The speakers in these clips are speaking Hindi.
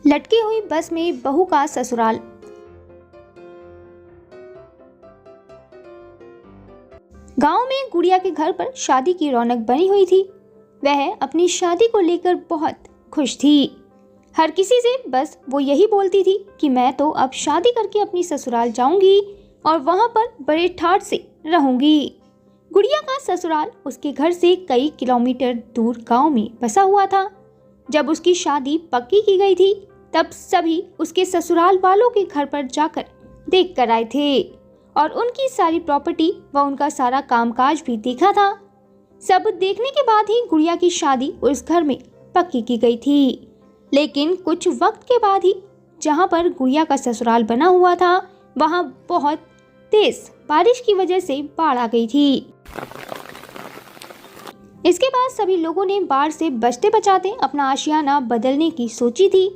लटकी हुई बस में बहू का ससुराल। गांव में गुड़िया के घर पर शादी की रौनक बनी हुई थी। वह अपनी शादी को लेकर बहुत खुश थी। हर किसी से बस वो यही बोलती थी कि मैं तो अब शादी करके अपनी ससुराल जाऊंगी और वहां पर बड़े ठाठ से रहूंगी। गुड़िया का ससुराल उसके घर से कई किलोमीटर दूर गांव में बसा हुआ था। जब उसकी शादी पक्की की गई थी तब सभी उसके ससुराल वालों के घर पर जाकर देख कर आए थे और उनकी सारी प्रॉपर्टी व उनका सारा कामकाज भी देखा था। सब देखने के बाद ही गुड़िया की शादी उस घर में पक्की की गई थी। लेकिन कुछ वक्त के बाद ही जहां पर गुड़िया का ससुराल बना हुआ था वहां बहुत तेज बारिश की वजह से बाढ़ आ गई थी। इसके बाद सभी लोगों ने बाढ़ से बचते बचाते अपना आशियाना बदलने की सोची थी।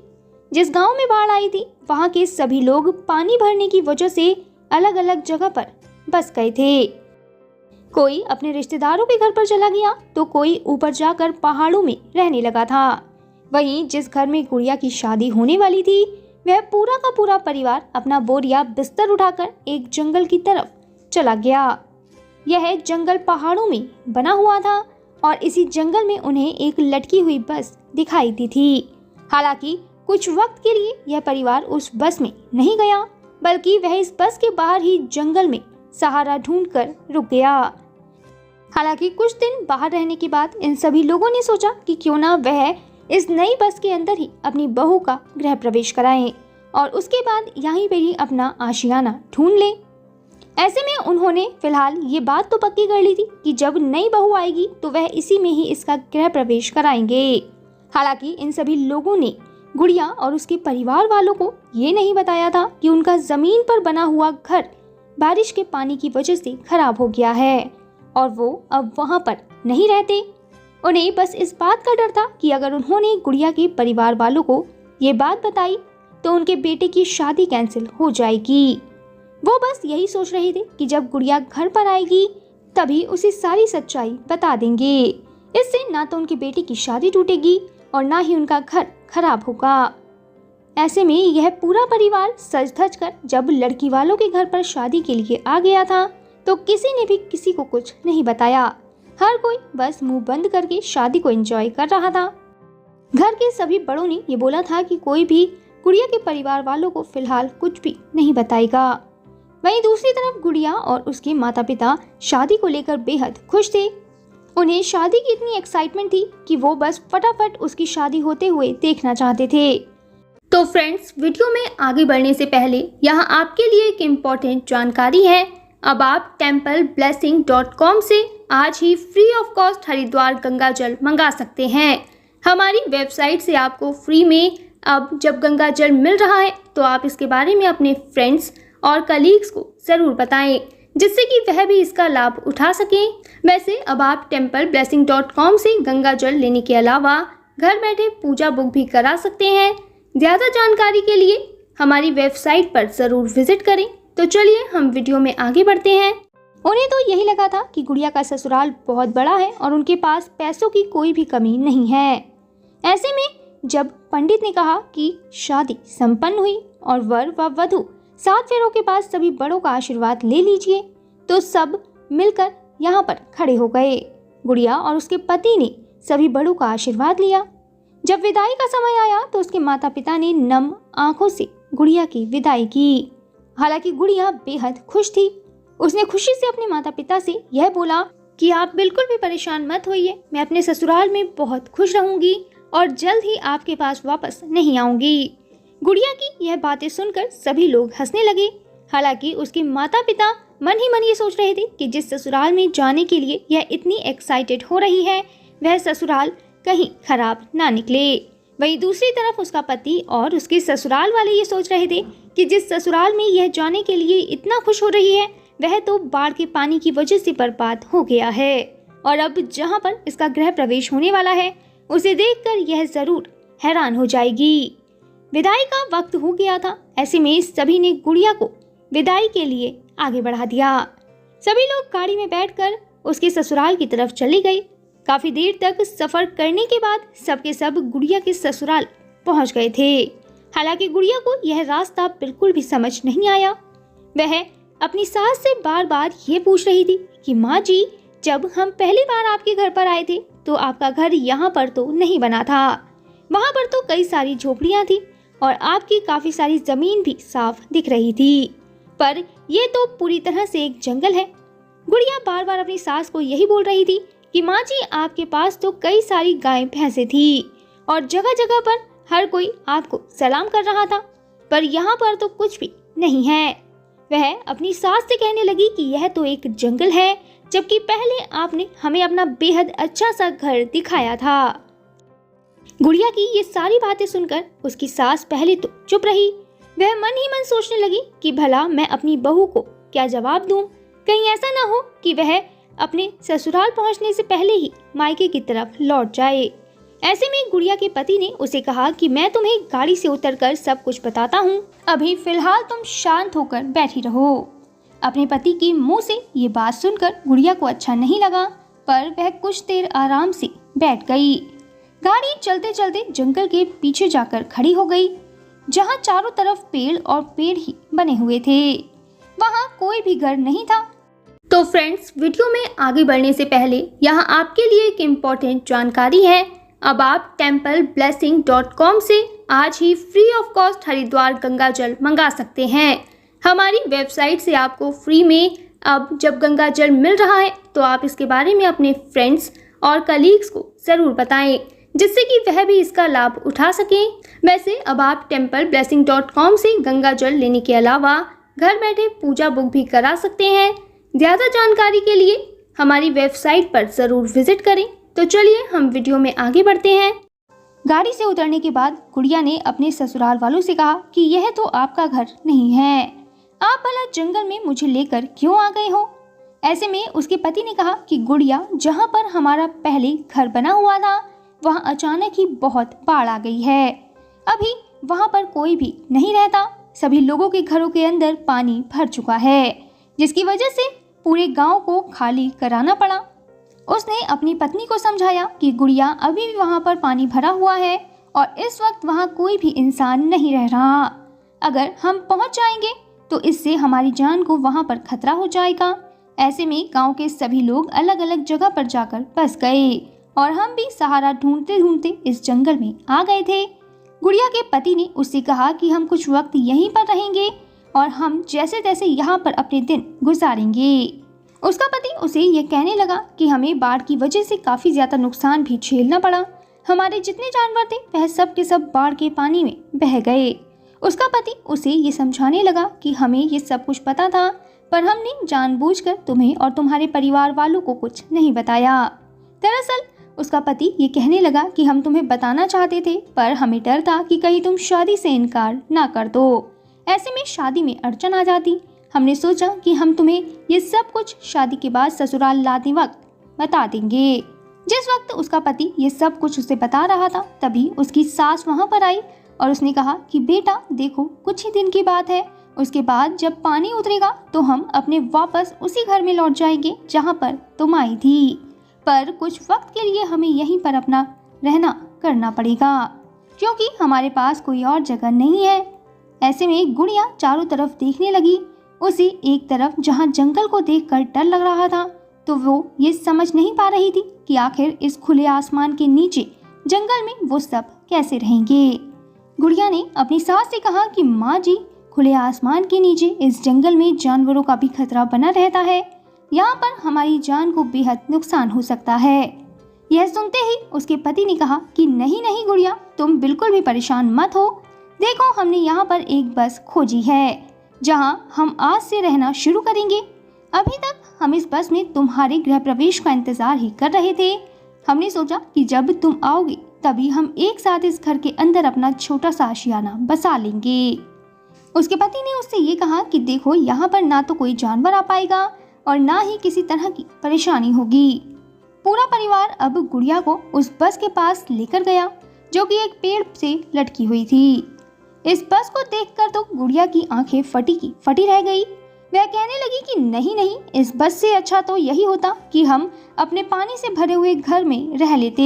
जिस गांव में बाढ़ आई थी वहां के सभी लोग पानी भरने की वजह से अलग अलग जगह पर बस गए थे। कोई अपने रिश्तेदारों के घर पर चला गया तो कोई ऊपर जाकर पहाड़ों में रहने लगा था। वहीं जिस घर में गुड़िया की शादी होने वाली थी वह पूरा का पूरा परिवार अपना बोरिया बिस्तर उठाकर एक जंगल की तरफ चला गया। यह जंगल पहाड़ों में बना हुआ था और इसी जंगल में उन्हें एक लटकी हुई बस दिखाई दी थी। हालांकि कुछ वक्त के लिए यह परिवार उस बस में नहीं गया बल्कि वह इस बस के बाहर ही जंगल में सहारा ढूंढकर रुक गया। हालांकि कुछ दिन बाहर रहने के बाद इन सभी लोगों ने सोचा कि क्यों ना वह इस नई बस के अंदर ही अपनी बहू का गृह प्रवेश कराएं और उसके बाद यहीं पर ही अपना आशियाना ढूंढ लें। ऐसे में उन्होंने फिलहाल ये बात तो पक्की कर ली थी कि जब नई बहू आएगी तो वह इसी में ही इसका गृह प्रवेश कराएंगे। हालांकि इन सभी लोगों ने गुड़िया और उसके परिवार वालों को ये नहीं बताया था कि उनका जमीन पर बना हुआ घर बारिश के पानी की वजह से खराब हो गया है और वो अब वहां पर नहीं रहते। उन्हें बस इस बात का डर था कि अगर उन्होंने गुड़िया के परिवार वालों को ये बात बताई तो उनके बेटे की शादी कैंसिल हो जाएगी। वो बस यही सोच रहे थे कि जब गुड़िया घर पर आएगी तभी उसे सारी सच्चाई बता देंगे। इससे ना तो उनके बेटे की शादी टूटेगी और ना ही उनका घर खराब होगा। ऐसे में यह पूरा परिवार सज धज कर जब लड़की वालों के घर पर शादी के लिए आ गया था तो किसी ने भी किसी को कुछ नहीं बताया। हर कोई बस मुंह बंद करके शादी को एंजॉय कर रहा था। घर के सभी बड़ों ने ये बोला था कि कोई भी गुड़िया के परिवार वालों को फिलहाल कुछ भी नहीं बताएगा। वहीं दूसरी तरफ गुड़िया और उसके माता पिता शादी को लेकर बेहद खुश थे। उन्हें शादी की इतनी एक्साइटमेंट थी कि वो बस फटाफट उसकी शादी होते हुए देखना चाहते थे। तो फ्रेंड्स, वीडियो में आगे बढ़ने से पहले यहाँ आपके लिए एक इम्पोर्टेंट जानकारी है। अब आप templeblessing.com से आज ही free of cost Haridwar Ganga जल मंगा सकते हैं। हमारी वेबसाइट से आपको फ्री में अब जब गंगा जल मिल रहा है तो आप इसके बारे में अपने फ्रेंड्स और कलीग्स को ज़रूर बताएं जिससे कि वह भी इसका लाभ उठा सकें। वैसे अब आप templeblessing.com से गंगा जल लेने के अलावा घर बैठे पूजा बुक भी करा सकते हैं। ज़्यादा जानकारी के लिए हमारी वेबसाइट पर ज़रूर विजिट करें। तो चलिए हम वीडियो में आगे बढ़ते हैं। उन्हें तो यही लगा था कि गुड़िया का ससुराल बहुत बड़ा है और उनके पास पैसों की कोई भी कमी नहीं है। ऐसे में जब पंडित ने कहा कि शादी संपन्न हुई और वर व वधू 7 फेरों के बाद सभी बड़ों का आशीर्वाद ले लीजिए तो सब मिलकर यहाँ पर खड़े हो गए। गुड़िया और उसके पति ने सभी बड़ों का आशीर्वाद लिया। जब विदाई का समय आया तो उसके माता पिता ने नम आंखों से गुड़िया की विदाई की। हालांकि गुड़िया बेहद खुश थी। उसने खुशी से अपने माता पिता से यह बोला कि आप बिल्कुल भी परेशान मत होइए, मैं अपने ससुराल में बहुत खुश रहूंगी और जल्द ही आपके पास वापस नहीं आऊंगी। गुड़िया की यह बातें सुनकर सभी लोग हंसने लगे। हालांकि उसके माता पिता मन ही मन ये सोच रहे थे कि जिस ससुराल में जाने के लिए यह इतनी एक्साइटेड हो रही है वह ससुराल कहीं खराब ना निकले। वहीं दूसरी तरफ उसका पति और उसके ससुराल वाले ये सोच रहे थे कि जिस ससुराल में यह जाने के लिए इतना खुश हो रही है वह तो बाढ़ के पानी की वजह से बर्बाद हो गया है और अब जहां पर इसका गृह प्रवेश होने वाला है उसे देखकर यह जरूर हैरान हो जाएगी। विदाई का वक्त हो गया था। ऐसे में सभी ने गुड़िया को विदाई के लिए आगे बढ़ा दिया। सभी लोग गाड़ी में बैठकर उसके ससुराल की तरफ चले गए। काफी देर तक सफर करने के बाद सबके सब गुड़िया के ससुराल पहुंच गए थे। हालांकि गुड़िया को यह रास्ता बिल्कुल भी समझ नहीं आया। वह अपनी सास से बार बार ये पूछ रही थी कि माँ जी, जब हम पहली बार आपके घर पर आए थे तो आपका घर यहाँ पर तो नहीं बना था, वहाँ पर तो कई सारी झोपड़ियाँ थी और आपकी काफी सारी जमीन भी साफ दिख रही थी, पर ये तो पूरी तरह से एक जंगल है। गुड़िया बार बार अपनी सास को यही बोल रही थी कि माँ जी, आपके पास तो कई सारी गाय भैंसे थी और जगह जगह पर हर कोई आपको सलाम कर रहा था, पर यहाँ पर तो कुछ भी नहीं है। वह अपनी सास से कहने लगी कि यह तो एक जंगल है, जबकि पहले आपने हमें अपना बेहद अच्छा सा घर दिखाया था। गुड़िया की ये सारी बातें सुनकर उसकी सास पहले तो चुप रही। वह मन ही मन सोचने लगी कि भला मैं अपनी बहू को क्या जवाब दूं, कहीं ऐसा ना हो कि वह अपने ससुराल पहुंचने से पहले ही मायके की तरफ लौट जाए। ऐसे में गुड़िया के पति ने उसे कहा कि मैं तुम्हें गाड़ी से उतरकर सब कुछ बताता हूँ, अभी फिलहाल तुम शांत होकर बैठी रहो। अपने पति के मुंह से ये बात सुनकर गुड़िया को अच्छा नहीं लगा, पर वह कुछ देर आराम से बैठ गई। गाड़ी चलते चलते जंगल के पीछे जाकर खड़ी हो गई, जहाँ चारों तरफ पेड़ और पेड़ ही बने हुए थे। वहाँ कोई भी घर नहीं था। तो फ्रेंड्स, वीडियो में आगे बढ़ने से पहले यहाँ आपके लिए एक इम्पोर्टेंट जानकारी है। अब आप templeblessing.com से आज ही free of cost Haridwar Ganga जल मंगा सकते हैं। हमारी वेबसाइट से आपको फ्री में अब जब गंगा जल मिल रहा है तो आप इसके बारे में अपने फ्रेंड्स और कलीग्स को ज़रूर बताएं, जिससे कि वह भी इसका लाभ उठा सकें। वैसे अब आप templeblessing.com से गंगा जल लेने के अलावा घर बैठे पूजा बुक भी करा सकते हैं। ज़्यादा जानकारी के लिए हमारी वेबसाइट पर ज़रूर विजिट करें। तो चलिए हम वीडियो में आगे बढ़ते हैं। गाड़ी से उतरने के बाद गुड़िया ने अपने ससुराल वालों से कहा कि यह तो आपका घर नहीं है, आप भला जंगल में मुझे लेकर क्यों आ गए हो। ऐसे में उसके पति ने कहा कि गुड़िया, जहाँ पर हमारा पहले घर बना हुआ था वहाँ अचानक ही बहुत बाढ़ आ गई है। अभी वहाँ पर कोई भी नहीं रहता, सभी लोगों के घरों के अंदर पानी भर चुका है, जिसकी वजह से पूरे गाँव को खाली कराना पड़ा। उसने अपनी पत्नी को समझाया कि गुड़िया, अभी भी वहाँ पर पानी भरा हुआ है और इस वक्त वहाँ कोई भी इंसान नहीं रह रहा। अगर हम पहुँच जाएंगे तो इससे हमारी जान को वहाँ पर खतरा हो जाएगा। ऐसे में गांव के सभी लोग अलग अलग जगह पर जाकर बस गए और हम भी सहारा ढूंढते ढूंढते इस जंगल में आ गए थे। गुड़िया के पति ने उससे कहा कि हम कुछ वक्त यहीं पर रहेंगे और हम जैसे तैसे यहाँ पर अपने दिन गुजारेंगे। उसका पति उसे ये कहने लगा कि हमें बाढ़ की वजह से काफ़ी ज़्यादा नुकसान भी झेलना पड़ा। हमारे जितने जानवर थे वह सब के सब बाढ़ के पानी में बह गए। उसका पति उसे ये समझाने लगा कि हमें ये सब कुछ पता था, पर हमने जानबूझकर तुम्हें और तुम्हारे परिवार वालों को कुछ नहीं बताया। दरअसल उसका पति ये कहने लगा कि हम तुम्हें बताना चाहते थे, पर हमें डर था कि कहीं तुम शादी से इनकार ना कर दो। ऐसे में शादी में अड़चन आ जाती। हमने सोचा कि हम तुम्हें ये सब कुछ शादी के बाद ससुराल लाते वक्त बता देंगे। जिस वक्त उसका पति ये सब कुछ उसे बता रहा था, तभी उसकी सास वहाँ पर आई और उसने कहा कि बेटा देखो, कुछ ही दिन की बात है, उसके बाद जब पानी उतरेगा तो हम अपने वापस उसी घर में लौट जाएंगे जहाँ पर तुम आई थी, पर कुछ वक्त के लिए हमें यहीं पर अपना रहना करना पड़ेगा, क्योंकि हमारे पास कोई और जगह नहीं है। ऐसे में गुड़िया चारों तरफ देखने लगी। उसे एक तरफ जहाँ जंगल को देखकर डर लग रहा था, तो वो ये समझ नहीं पा रही थी कि आखिर इस खुले आसमान के नीचे जंगल में वो सब कैसे रहेंगे। गुड़िया ने अपनी सास से कहा कि माँ जी, खुले आसमान के नीचे इस जंगल में जानवरों का भी खतरा बना रहता है, यहाँ पर हमारी जान को बेहद नुकसान हो सकता है। यह सुनते ही उसके पति ने कहा कि नहीं नहीं गुड़िया, तुम बिल्कुल भी परेशान मत हो। देखो, हमने यहाँ पर एक बस खोजी है जहाँ हम आज से रहना शुरू करेंगे। अभी तक हम इस बस में तुम्हारे गृह प्रवेश का इंतजार ही कर रहे थे। हमने सोचा कि जब तुम आओगे तभी हम एक साथ इस घर के अंदर अपना छोटा सा आशियाना बसा लेंगे। उसके पति ने उससे ये कहा कि देखो, यहाँ पर ना तो कोई जानवर आ पाएगा और ना ही किसी तरह की परेशानी होगी। पूरा परिवार अब गुड़िया को उस बस के पास लेकर गया जो कि एक पेड़ से लटकी हुई थी। इस बस को देखकर तो गुड़िया की आंखें फटी की फटी रह गई। वह कहने लगी कि नहीं नहीं, इस बस से अच्छा तो यही होता कि हम अपने पानी से भरे हुए घर में रह लेते।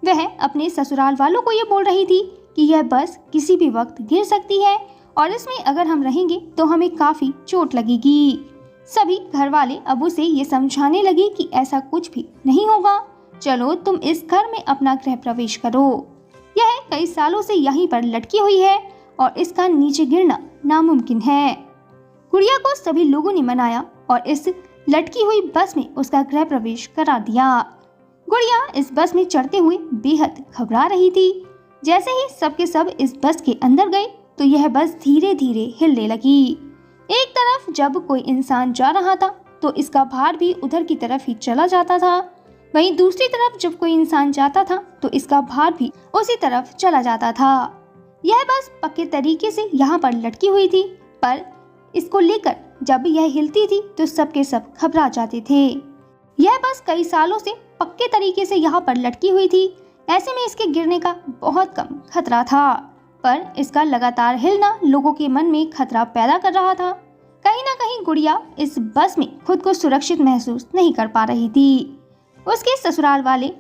वह अपने ससुराल वालों को ये बोल रही थी कि कि यह बस किसी भी वक्त गिर सकती है और इसमें अगर हम रहेंगे तो हमें काफी चोट लगेगी। सभी घर वाले अब उसे ये समझाने लगे कि ऐसा कुछ भी नहीं होगा, चलो तुम इस घर में अपना गृह प्रवेश करो। यह कई सालों से यहीं पर लटकी हुई है और इसका नीचे गिरना नामुमकिन है। गुड़िया को सभी लोगों ने मनाया और इस लटकी हुई बस में उसका गृह प्रवेश करा दिया। गुड़िया इस बस में चढ़ते हुए बेहद घबरा रही थी। जैसे ही सबके सब इस बस के अंदर गए तो यह बस धीरे धीरे हिलने लगी। एक तरफ जब कोई इंसान जा रहा था तो इसका भार भी उधर की तरफ ही चला जाता था, वहीं दूसरी तरफ जब कोई इंसान जाता था तो इसका भार भी उसी तरफ चला जाता था। यह बस पक्के तरीके से यहाँ पर लटकी हुई थी, पर इसको लेकर जब यह हिलती थी तो सबके सब घबरा जाते थे। यह बस कई सालों से पक्के तरीके से यहाँ पर लटकी हुई थी, ऐसे में इसके गिरने का बहुत कम खतरा था, पर इसका लगातार हिलना लोगों के मन में खतरा पैदा कर रहा था। कहीं ना कहीं गुड़िया इस बस में खुद को सुरक्षित महसूस नहीं कर पा रही थी। उसके ससुराल वाले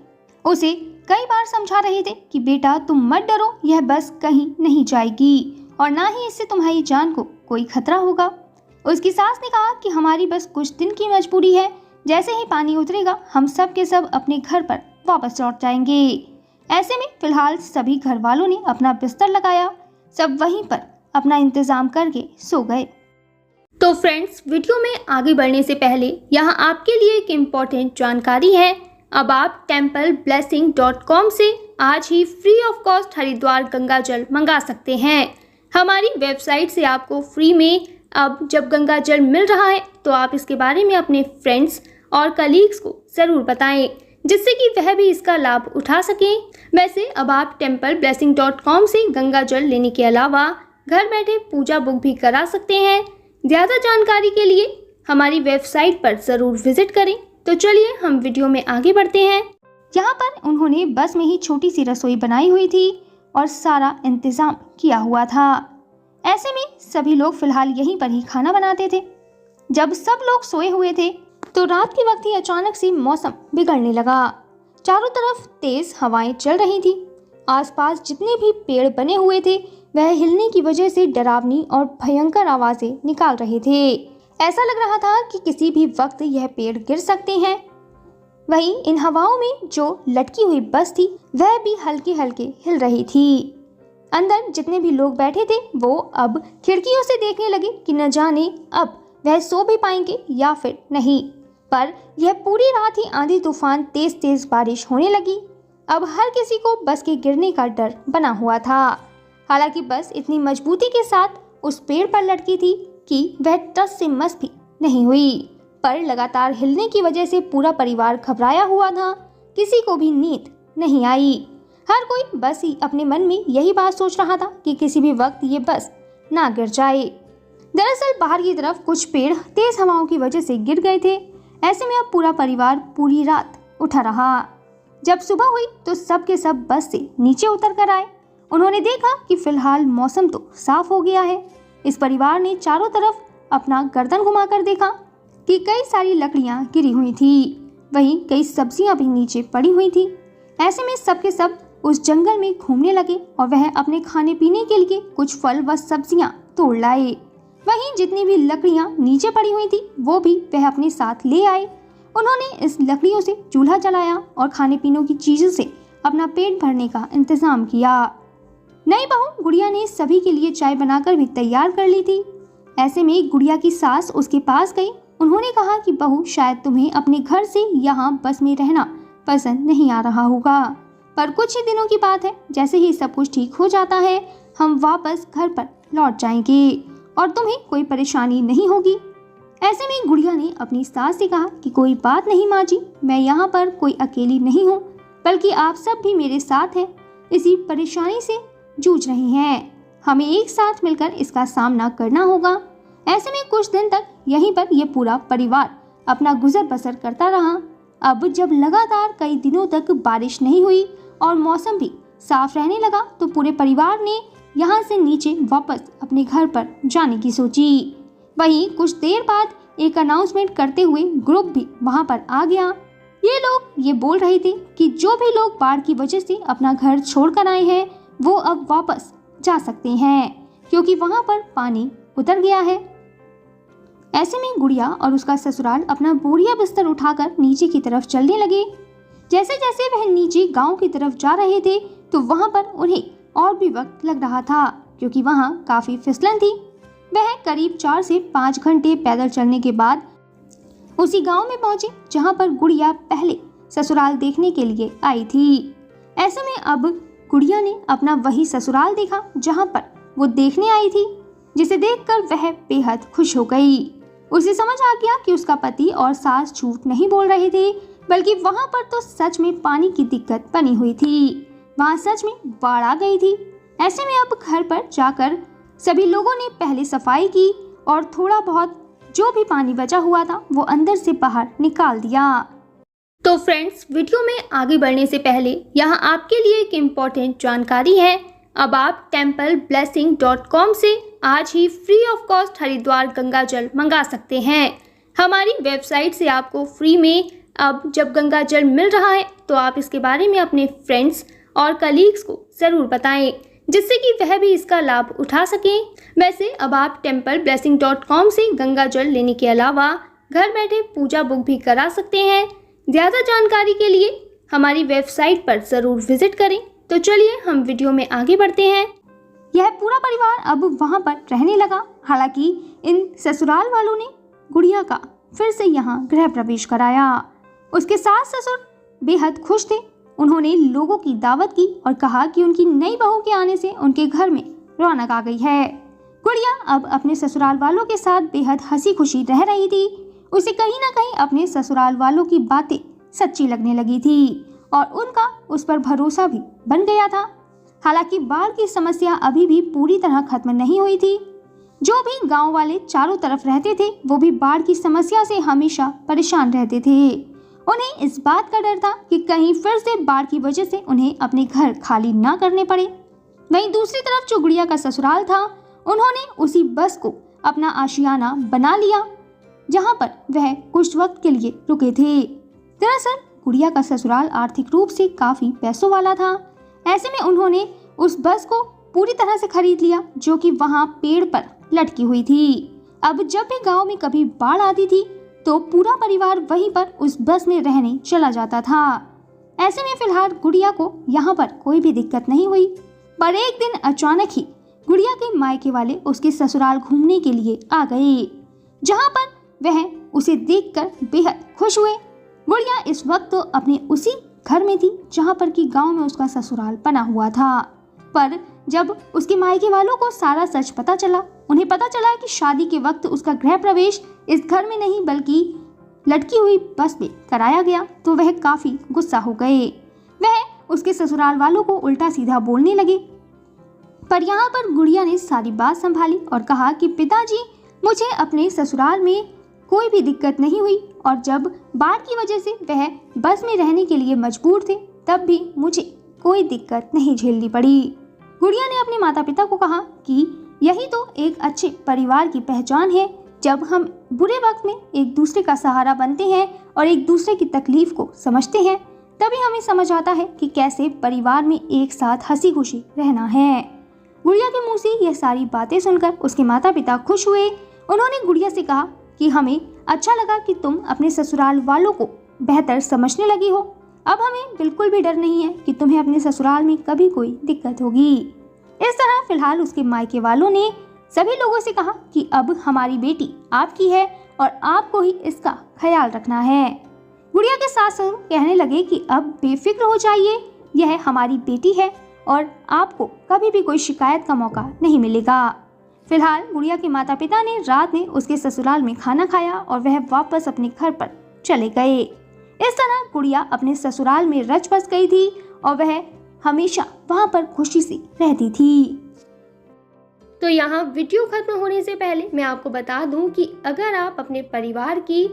उसे कई बार समझा रहे थे कि बेटा तुम मत डरो, यह बस कहीं नहीं जाएगी और ना ही इससे तुम्हारी जान को कोई खतरा होगा। उसकी सास ने कहा कि हमारी बस कुछ दिन की मजबूरी है, जैसे ही पानी उतरेगा हम सब के सब अपने घर पर वापस लौट जाएंगे। ऐसे में फिलहाल सभी घर वालों ने अपना बिस्तर लगाया, सब वहीं पर अपना इंतजाम करके सो गए। तो फ्रेंड्स, वीडियो में आगे बढ़ने से पहले यहाँ आपके लिए एक इम्पोर्टेंट जानकारी है। अब आप templeblessing.com से आज ही free of cost Haridwar Ganga जल मंगा सकते हैं। हमारी वेबसाइट से आपको फ्री में अब जब गंगा जल मिल रहा है तो आप इसके बारे में अपने फ्रेंड्स और कलीग्स को ज़रूर बताएं, जिससे कि वह भी इसका लाभ उठा सकें। वैसे अब आप templeblessing.com से गंगा जल लेने के अलावा घर बैठे पूजा बुक भी करा सकते हैं। ज़्यादा जानकारी के लिए हमारी वेबसाइट पर ज़रूर विजिट करें। तो चलिए हम वीडियो में आगे बढ़ते हैं। यहाँ पर उन्होंने बस में ही छोटी सी रसोई बनाई हुई थी और सारा इंतजाम किया हुआ था। ऐसे में सभी लोग फिलहाल यहीं पर ही खाना बनाते थे। जब सब लोग सोए हुए थे तो रात के वक्त ही अचानक से मौसम बिगड़ने लगा। चारों तरफ तेज हवाएं चल रही थी। आसपास जितने भी पेड़ बने हुए थे वह हिलने की वजह से डरावनी और भयंकर आवाजें निकाल रहे थे। ऐसा लग रहा था कि किसी भी वक्त यह पेड़ गिर सकते हैं। वहीं इन हवाओं में जो लटकी हुई बस थी वह भी हल्के हल्के हिल रही थी। अंदर जितने भी लोग बैठे थे वो अब खिड़कियों से देखने लगे कि न जाने अब वह सो भी पाएंगे या फिर नहीं। पर यह पूरी रात ही आंधी तूफान तेज तेज बारिश होने लगी। अब हर किसी को बस के गिरने का डर बना हुआ था। हालांकि बस इतनी मजबूती के साथ उस पेड़ पर लटकी थी कि वह टस से मस भी नहीं हुई, पर लगातार हिलने की वजह से पूरा परिवार घबराया हुआ था। किसी को भी नींद नहीं आई। हर कोई बस ही अपने मन में यही बात सोच रहा था कि किसी भी वक्त ये बस ना गिर जाए। दरअसल बाहर की तरफ कुछ पेड़ तेज हवाओं की वजह से गिर गए थे। ऐसे में अब पूरा परिवार पूरी रात उठा रहा। जब सुबह हुई तो सब के सब बस से नीचे उतर कर आए। उन्होंने देखा कि फिलहाल मौसम तो साफ हो गया है। इस परिवार ने चारों तरफ अपना गर्दन घुमाकर देखा कि कई सारी लकड़ियां गिरी हुई थी, वहीं कई सब्जियां भी नीचे पड़ी हुई थी। ऐसे में सबके सब उस जंगल में घूमने लगे और वह अपने खाने पीने के लिए कुछ फल व सब्जियां तोड़ लाए। वहीं जितनी भी लकड़ियां नीचे पड़ी हुई थी वो भी वह अपने साथ ले आए। उन्होंने इस लकड़ियों से चूल्हा जलाया और खाने पीने की चीजों से अपना पेट भरने का इंतजाम किया। नई बहू गुड़िया ने सभी के लिए चाय बनाकर भी तैयार कर ली थी। ऐसे में गुड़िया की सास उसके पास गई। उन्होंने कहा कि बहू, शायद तुम्हें अपने घर से यहाँ बस में रहना पसंद नहीं आ रहा होगा, पर कुछ ही दिनों की बात है, जैसे ही सब कुछ ठीक हो जाता है हम वापस घर पर लौट जाएंगे और तुम्हें कोई परेशानी नहीं होगी। ऐसे में गुड़िया ने अपनी सास से कहा कि कोई बात नहीं माँ जी, मैं यहाँ पर कोई अकेली नहीं हूँ, बल्कि आप सब भी मेरे साथ हैं, इसी परेशानी से जूझ रही हैं। हमें एक साथ मिलकर इसका सामना करना होगा। ऐसे में कुछ दिन तक यहीं पर यह पूरा परिवार अपना गुजर बसर करता रहा। अब जब लगातार कई दिनों तक बारिश नहीं हुई और मौसम भी साफ रहने लगा तो पूरे परिवार ने यहाँ से नीचे वापस अपने घर पर जाने की सोची। वहीं कुछ देर बाद एक अनाउंसमेंट करते हुए ग्रुप भी वहाँ पर आ गया। ये लोग ये बोल रहे थे कि जो भी लोग बाढ़ की वजह से अपना घर छोड़कर आए हैं वो अब वापस जा सकते हैं क्योंकि वहां पर पानी उतर गया है। ऐसे में गुड़िया और उसका ससुराल अपना बोरिया बिस्तर उठाकर नीचे की तरफ चलने लगे। जैसे जैसे वह नीचे गांव की तरफ जा रहे थे तो वहां पर उन्हें और भी वक्त लग रहा था क्योंकि वहां काफी फिसलन थी। वह करीब 4 से 5 घंटे पैदल चलने के बाद उसी गांव में पहुंचे जहां पर गुड़िया पहले ससुराल देखने के लिए आई थी। ऐसे में अब गुड़िया ने अपना वही ससुराल देखा जहां पर वो देखने आई थी, जिसे देखकर वह बेहद खुश हो गई। उसे समझ आ गया कि उसका पति और सास झूठ नहीं बोल रहे थे, बल्कि वहां पर तो सच में पानी की दिक्कत बनी हुई थी। वहां सच में बाढ़ आ गई थी। ऐसे में अब घर पर जाकर सभी लोगों ने पहले सफाई की और थोड़ा बहुत जो भी पानी बचा हुआ था वो अंदर से बाहर निकाल दिया। तो फ्रेंड्स, वीडियो में आगे बढ़ने से पहले यहाँ आपके लिए एक इम्पोर्टेंट जानकारी है। अब आप templeblessing.com से आज ही free of cost Haridwar Ganga जल मंगा सकते हैं। हमारी वेबसाइट से आपको फ्री में अब जब गंगा जल मिल रहा है तो आप इसके बारे में अपने फ्रेंड्स और कलीग्स को ज़रूर बताएं, जिससे कि वह भी इसका लाभ उठा सकें। वैसे अब आप templeblessing.com से गंगा जल लेने के अलावा घर बैठे पूजा बुक भी करा सकते हैं। ज़्यादा जानकारी के लिए हमारी वेबसाइट पर ज़रूर विजिट करें। तो चलिए हम वीडियो में आगे बढ़ते हैं। यह पूरा परिवार अब वहां पर रहने लगा। हालांकि इन ससुराल वालों ने गुड़िया का फिर से यहाँ गृह प्रवेश कराया। उसके सास ससुर बेहद खुश थे। उन्होंने लोगों की दावत की और कहा कि उनकी नई बहू के आने से उनके घर में रौनक आ गई है। गुड़िया अब अपने ससुराल वालों के साथ बेहद हंसी खुशी रह रही थी। उसे कहीं ना कहीं अपने ससुराल वालों की बातें सच्ची लगने लगी थी और उनका उस पर भरोसा भी बन गया था। हालांकि बाढ़ की समस्या अभी भी पूरी तरह खत्म नहीं हुई थी। जो भी गांव वाले चारों तरफ रहते थे वो भी बाढ़ की समस्या से हमेशा परेशान रहते थे। उन्हें इस बात का डर था कि कहीं फिर से बाढ़ की वजह से उन्हें अपने घर खाली ना करने पड़े। वहीं दूसरी तरफ जो गुड़िया का ससुराल था, उन्होंने उसी बस को अपना आशियाना बना लिया जहां पर वह कुछ वक्त के लिए रुके थे। दरअसल गुड़िया का ससुराल आर्थिक रूप से काफी पैसों वाला था। ऐसे में उन्होंने उस बस को पूरी तरह से खरीद लिया जो कि वहां पेड़ पर लटकी हुई थी। अब जब भी गांव में कभी बाढ़ आती थी तो पूरा परिवार वहीं पर उस बस में रहने चला जाता था। ऐसे में फिलहाल गुड़िया को यहाँ पर कोई भी दिक्कत नहीं हुई, पर एक दिन अचानक ही गुड़िया के मायके वाले उसके ससुराल घूमने के लिए आ गए, जहाँ पर वह उसे देखकर बेहद खुश हुए। गुड़िया इस वक्त तो अपने उसी घर में थी जहाँ पर कि गांव में उसका ससुराल बना हुआ था, पर जब उसके मायके वालों को सारा सच पता चला, उन्हें पता चला कि शादी के वक्त उसका गृह प्रवेश इस घर में नहीं बल्कि लटकी हुई बस में कराया गया, तो वह काफी गुस्सा हो गए। वह उसके ससुराल वालों को उल्टा सीधा बोलने लगे, पर यहाँ पर गुड़िया ने सारी बात संभाली और कहा कि पिताजी, मुझे अपने ससुराल में कोई भी दिक्कत नहीं हुई और जब बाढ़ की वजह से वह बस में रहने के लिए मजबूर थे तब भी मुझे कोई दिक्कत नहीं झेलनी पड़ी। गुड़िया ने अपने माता पिता को कहा कि यही तो एक अच्छे परिवार की पहचान है, जब हम बुरे वक्त में एक दूसरे का सहारा बनते हैं और एक दूसरे की तकलीफ को समझते हैं, तभी हमें समझ आता है कि कैसे परिवार में एक साथ हंसी खुशी रहना है। गुड़िया के मुंह से यह सारी बातें सुनकर उसके माता पिता खुश हुए। उन्होंने गुड़िया से कहा कि हमें अच्छा लगा कि तुम अपने ससुराल वालों को बेहतर समझने लगी हो। अब हमें बिल्कुल भी डर नहीं है कि तुम्हें अपने ससुराल में कभी कोई दिक्कत होगी। इस तरह फिलहाल उसके मायके वालों ने सभी लोगों से कहा कि अब हमारी बेटी आपकी है और आपको ही इसका ख्याल रखना है। गुड़िया के सास कहने लगे कि अब बेफिक्र हो जाइए, यह हमारी बेटी है और आपको कभी भी कोई शिकायत का मौका नहीं मिलेगा। फिलहाल गुड़िया के माता पिता ने रात में उसके ससुराल में खाना खाया और वह वापस अपने घर पर चले गए। इस तरह गुड़िया अपने ससुराल में रच बस गई थी और वह हमेशा वहां पर खुशी से रहती थी। तो यहाँ वीडियो खत्म होने से पहले मैं आपको बता दूं कि अगर आप अपने परिवार की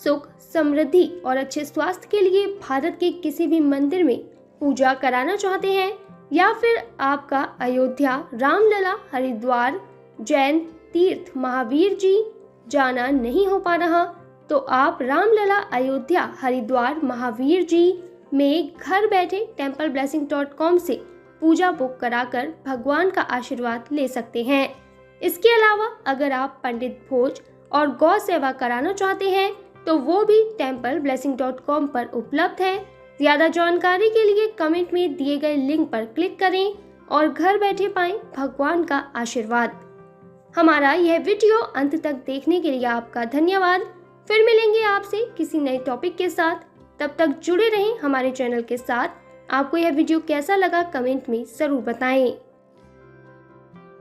सुख, समृद्धि और अच्छे स्वास्थ्य के लिए भारत के किसी भी मंदिर में पूजा कराना चाहते हैं या फिर आपका अयोध्या, रामलला, हरिद्वार, जैन तीर्थ महावीर जी जाना नहीं हो पा रहा, तो आप रामलला, अयोध्या, हरिद्वार, महावीर जी में घर बैठे templeblessing.com से पूजा बुक कराकर भगवान का आशीर्वाद ले सकते हैं। इसके अलावा अगर आप पंडित भोज और गौ सेवा कराना चाहते हैं तो वो भी templeblessing.com पर उपलब्ध है। ज़्यादा जानकारी के लिए कमेंट में दिए गए लिंक पर क्लिक करें और घर बैठे पाएं भगवान का आशीर्वाद। हमारा यह वीडियो अंत तक देखने के लिए आपका धन्यवाद। फिर मिलेंगे आपसे किसी नए टॉपिक के साथ। तब तक जुड़े रहें हमारे चैनल के साथ। आपको यह वीडियो कैसा लगा कमेंट में ज़रूर बताएं।